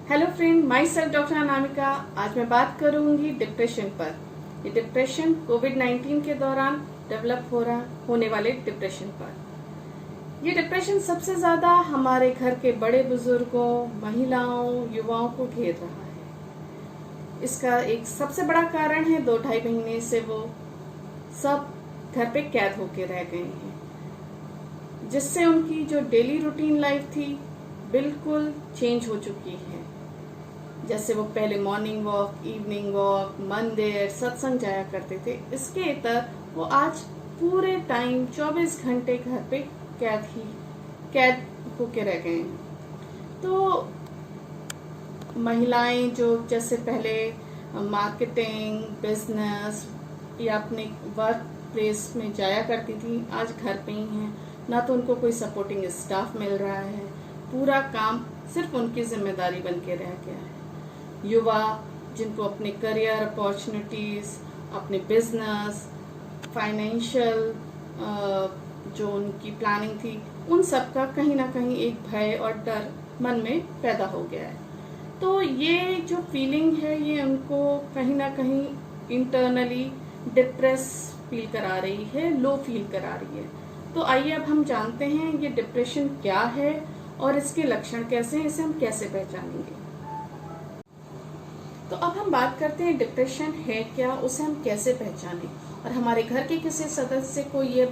Hello friend, my self doctor Anamika. आज मैं बात करूंगी डिप्रेशन पर। ये डिप्रेशन कोविड-19 के दौरान डेवलप होने वाले डिप्रेशन पर। ये डिप्रेशन सबसे ज्यादा हमारे घर के बड़े बुजुर्गों, महिलाओं, युवाओं को घेर रहा है। इसका एक सबसे बड़ा कारण है 2-2.5 महीने से वो सब घर पे कैद होके रह गए हैं, जिससे उनकी जो डेली रूटीन लाइफ थी बिल्कुल चेंज हो चुकी है। जैसे वो पहले मॉर्निंग वॉक, इवनिंग वॉक, मंदिर, सत्संग जाया करते थे, इसके इतर वो आज पूरे टाइम 24 घंटे घर पे कैद होके रह गए हैं। तो महिलाएं जो जैसे पहले मार्केटिंग, बिजनेस या अपने वर्क प्लेस में जाया करती थी, आज घर पे ही हैं। ना तो उनको कोई सपोर्टिंग स्टाफ मिल रहा है, पूरा काम सिर्फ उनकी जिम्मेदारी बन के रह गया है। युवा जिनको अपने करियर अपॉर्चुनिटीज, अपने बिजनेस, फाइनेंशियल जो उनकी प्लानिंग थी, उन सब का कहीं ना कहीं एक भय और डर मन में पैदा हो गया है। तो ये जो फीलिंग है ये उनको कहीं ना कहीं इंटरनली डिप्रेस फील करा रही है, लो फील करा रही है। तो आइए अब हम जानते हैं ये डिप्रेशन क्या है और इसके लक्षण कैसे हैं, इसे हम कैसे पहचानेंगे। तो अब हम बात करते हैं डिप्रेशन है क्या, उसे हम कैसे पहचानें, और हमारे घर के किसी सदस्य को ये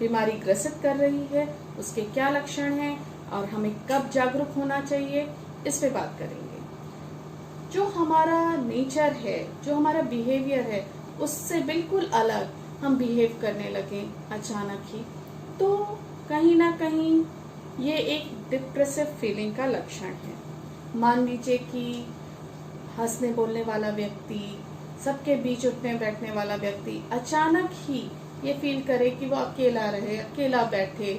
बीमारी ग्रसित कर रही है, उसके क्या लक्षण हैं और हमें कब जागरूक होना चाहिए, इस पे बात करेंगे। जो हमारा नेचर है, जो हमारा बिहेवियर है, उससे बिल्कुल अलग हम बिहेव करने लगे अचानक ही, तो कहीं ना कहीं ये एक डिप्रेसिव फीलिंग का लक्षण है। मान लीजिए कि हंसने बोलने वाला व्यक्ति, सबके बीच उठने बैठने वाला व्यक्ति अचानक ही ये फील करे कि वो अकेला रहे, अकेला बैठे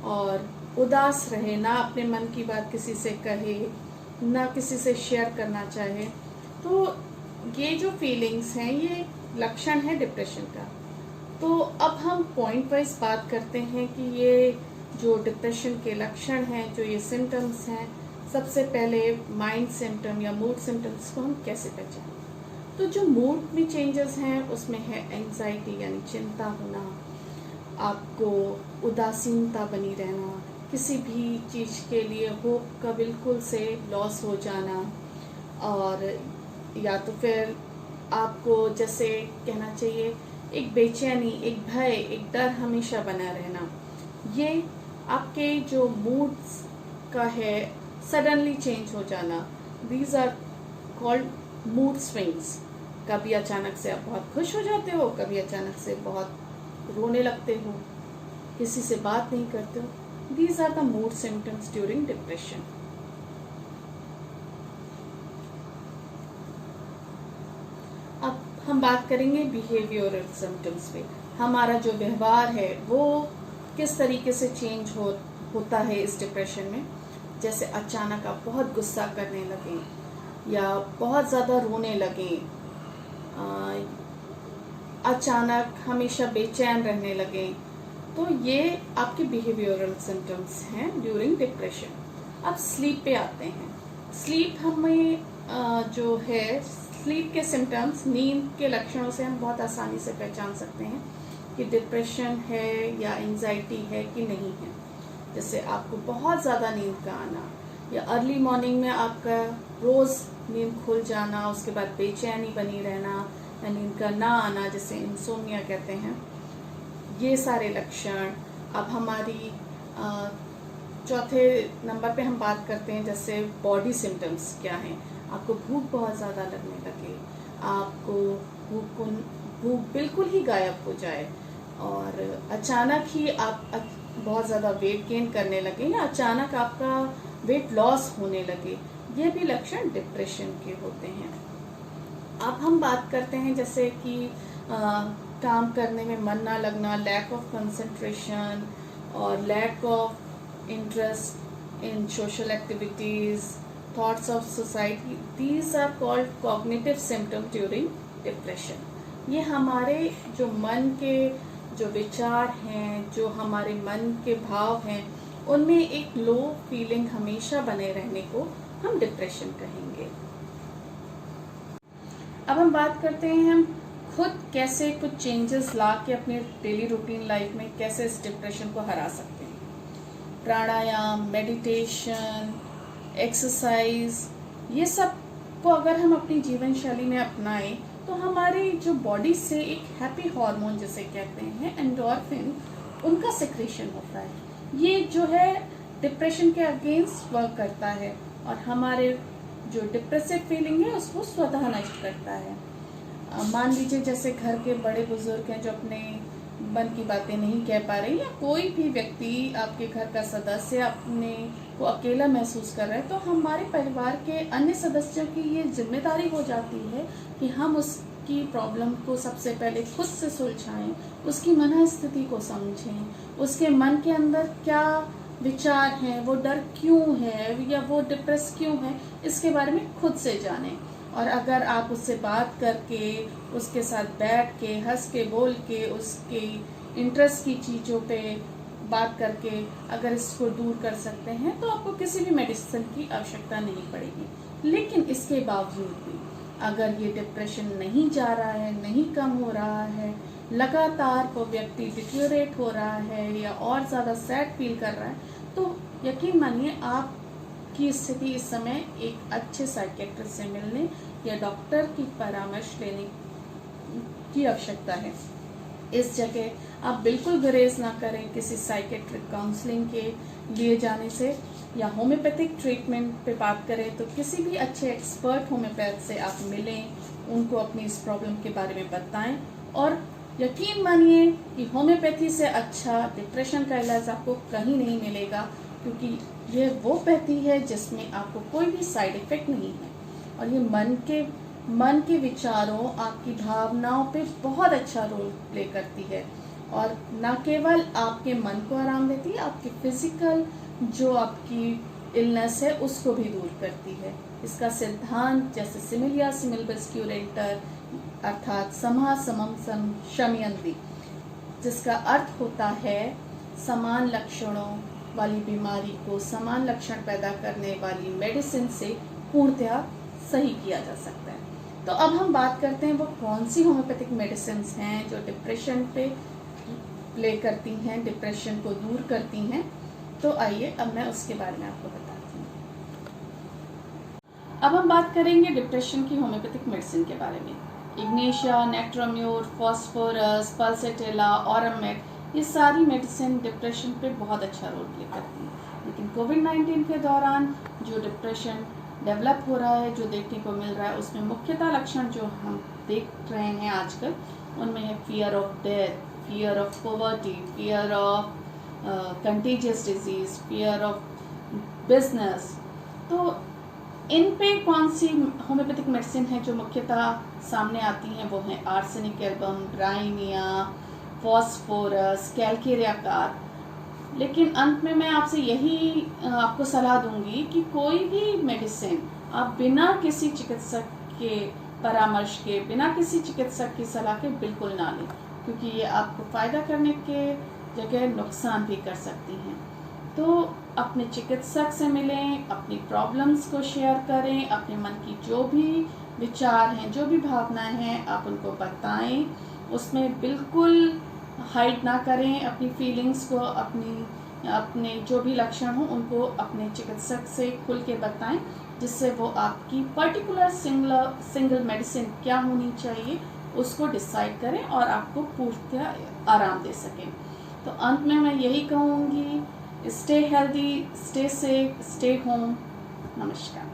और उदास रहे, ना अपने मन की बात किसी से कहे, ना किसी से शेयर करना चाहे। तो ये जो फीलिंग्स हैं ये लक्षण है डिप्रेशन का। तो अब हम पॉइंट वाइज बात करते हैं कि ये जो डिप्रेशन के लक्षण हैं, जो ये सिम्टम्स हैं, सबसे पहले माइंड सिम्टम या मूड सिम्टम्स को हम कैसे पहचानें। तो जो मूड में चेंजेस हैं उसमें है एंजाइटी यानी चिंता होना, आपको उदासीनता बनी रहना, किसी भी चीज़ के लिए होप का बिल्कुल से लॉस हो जाना, और या तो फिर आपको जैसे कहना चाहिए एक बेचैनी, एक भय, एक डर हमेशा बना रहना। ये आपके जो मूड्स का है सडनली चेंज हो जाना, these are called mood swings. कभी अचानक से आप बहुत खुश हो जाते हो, कभी अचानक से बहुत रोने लगते हो, किसी से बात नहीं करते हो। These are the mood symptoms during depression. अब हम बात करेंगे बिहेवियरल सिम्टम्स पे। हमारा जो व्यवहार है वो किस तरीके से चेंज होता है इस डिप्रेशन में। जैसे अचानक आप बहुत गुस्सा करने लगे या बहुत ज़्यादा रोने लगे, अचानक हमेशा बेचैन रहने लगे, तो ये आपके बिहेवियरल सिम्टम्स हैं ड्यूरिंग डिप्रेशन। अब स्लीप पे आते हैं। स्लीप हमें जो है स्लीप के सिम्टम्स, नींद के लक्षणों से हम बहुत आसानी से पहचान सकते हैं कि डिप्रेशन है या एंजाइटी है कि नहीं है। जैसे आपको बहुत ज़्यादा नींद का आना, या अर्ली मॉर्निंग में आपका रोज़ नींद खुल जाना, उसके बाद बेचैनी बनी रहना या नींद का ना आना, जिसे इंसोम्निया कहते हैं, ये सारे लक्षण। अब हमारी चौथे नंबर पे हम बात करते हैं जैसे बॉडी सिम्टम्स क्या हैं। आपको भूख बहुत ज़्यादा लगने लगे, आपको भूख बिल्कुल ही गायब हो जाए, और अचानक ही आप बहुत ज़्यादा वेट गेन करने लगे, या अचानक आपका वेट लॉस होने लगे, ये भी लक्षण डिप्रेशन के होते हैं। अब हम बात करते हैं जैसे कि काम करने में मन ना लगना, लैक ऑफ कंसंट्रेशन और lack of interest in social activities, thoughts of society. These are called cognitive symptom during depression. ये हमारे जो मन के जो विचार हैं, जो हमारे मन के भाव हैं, उनमें एक लो फीलिंग हमेशा बने रहने को हम डिप्रेशन कहेंगे। अब हम बात करते हैं हम खुद कैसे कुछ चेंजेस ला के अपने डेली रूटीन लाइफ में कैसे इस डिप्रेशन को हरा सकते हैं। प्राणायाम, मेडिटेशन, एक्सरसाइज, ये सब को अगर हम अपनी जीवन शैली में अपनाएं तो हमारी जो बॉडी से एक हैप्पी हार्मोन जिसे कहते हैं एंडोर्फिन, उनका सिक्रेशन होता है। ये जो है डिप्रेशन के अगेंस्ट वर्क करता है और हमारे जो डिप्रेसिव फीलिंग है उसको स्वतः नष्ट करता है। मान लीजिए जैसे घर के बड़े बुजुर्ग हैं जो अपने मन की बातें नहीं कह पा रहे, या कोई भी व्यक्ति आपके घर का सदस्य अपने को अकेला महसूस कर रहा है, तो हमारे परिवार के अन्य सदस्यों की ये जिम्मेदारी हो जाती है कि हम उसकी प्रॉब्लम को सबसे पहले खुद से सुलझाएं, उसकी मनःस्थिति को समझें, उसके मन के अंदर क्या विचार हैं, वो डर क्यों है या वो डिप्रेस क्यों है, इसके बारे में खुद से जानें। और अगर आप उससे बात करके, उसके साथ बैठ के, हंस के, बोल के, उसके इंटरेस्ट की चीज़ों पे बात करके अगर इसको दूर कर सकते हैं तो आपको किसी भी मेडिसिन की आवश्यकता नहीं पड़ेगी। लेकिन इसके बावजूद भी अगर ये डिप्रेशन नहीं जा रहा है, नहीं कम हो रहा है, लगातार वो व्यक्ति डिटेरियोरेट हो रहा है या और ज़्यादा सैड फील कर रहा है, तो यकीन मानिए आपकी स्थिति इस समय एक अच्छे साइकियाट्रिस्ट से मिलने या डॉक्टर की परामर्श लेने की आवश्यकता है। इस जगह आप बिल्कुल गुरेज ना करें किसी साइकियाट्रिक काउंसलिंग के लिए जाने से, या होम्योपैथिक ट्रीटमेंट पे बात करें तो किसी भी अच्छे एक्सपर्ट होम्योपैथ से आप मिलें, उनको अपनी इस प्रॉब्लम के बारे में बताएं। और यकीन मानिए कि होम्योपैथी से अच्छा डिप्रेशन का इलाज आपको कहीं नहीं मिलेगा, क्योंकि यह वो पैथी है जिसमें आपको कोई भी साइड इफेक्ट नहीं है और ये मन के विचारों, आपकी भावनाओं पे बहुत अच्छा रोल प्ले करती है और न केवल आपके मन को आराम देती है, आपके फिजिकल जो आपकी इलनेस है उसको भी दूर करती है। इसका सिद्धांत जैसे सिमिलिया सिमिलबस क्यूरेंटर अर्थात समः समम शमयन्ति, जिसका अर्थ होता है समान लक्षणों वाली बीमारी को समान लक्षण पैदा करने वाली मेडिसिन से पूर्णतः सही किया जा सकता है। तो अब हम बात करते हैं वो कौन सी होम्योपैथिक मेडिसिन हैं जो डिप्रेशन पे प्ले करती हैं, डिप्रेशन को दूर करती हैं। तो आइए अब मैं उसके बारे में आपको बताती हूँ। अब हम बात करेंगे डिप्रेशन की होम्योपैथिक मेडिसिन के बारे में। इग्नेशिया, नेक्ट्रोम्यूर, फॉस्फोरस, पल्सेटेला, ऑरमेट, ये सारी मेडिसिन डिप्रेशन पे बहुत अच्छा रोल प्ले करती हैं। लेकिन कोविड-19 के दौरान जो डिप्रेशन डेवलप हो रहा है, जो देखने को मिल रहा है, उसमें मुख्यतः लक्षण जो हम देख रहे हैं आजकल, उनमें है fear of death, fear of poverty, fear of contagious disease, fear of business. तो इन पे कौन सी होम्योपैथिक मेडिसिन है जो मुख्यतः सामने आती हैं, वो हैं arsenic album, Bryonia, phosphorus, calcarea car. लेकिन अंत में मैं आपसे यही आपको सलाह दूंगी कि कोई भी मेडिसिन आप बिना किसी चिकित्सक के परामर्श के, बिना किसी चिकित्सक की सलाह के बिल्कुल ना लें, क्योंकि ये आपको फ़ायदा करने के जगह नुकसान भी कर सकती हैं। तो अपने चिकित्सक से मिलें, अपनी प्रॉब्लम्स को शेयर करें, अपने मन की जो भी विचार हैं, जो भी भावनाएं हैं, आप उनको बताएं। उसमें बिल्कुल हाइड ना करें अपनी फीलिंग्स को, अपने जो भी लक्षण हो उनको अपने चिकित्सक से खुल के बताएं, जिससे वो आपकी पर्टिकुलर सिंगल मेडिसिन क्या होनी चाहिए उसको डिसाइड करें और आपको पूर्णतः आराम दे सकें। तो अंत में मैं यही कहूँगी, stay healthy, stay safe, stay home. नमस्कार।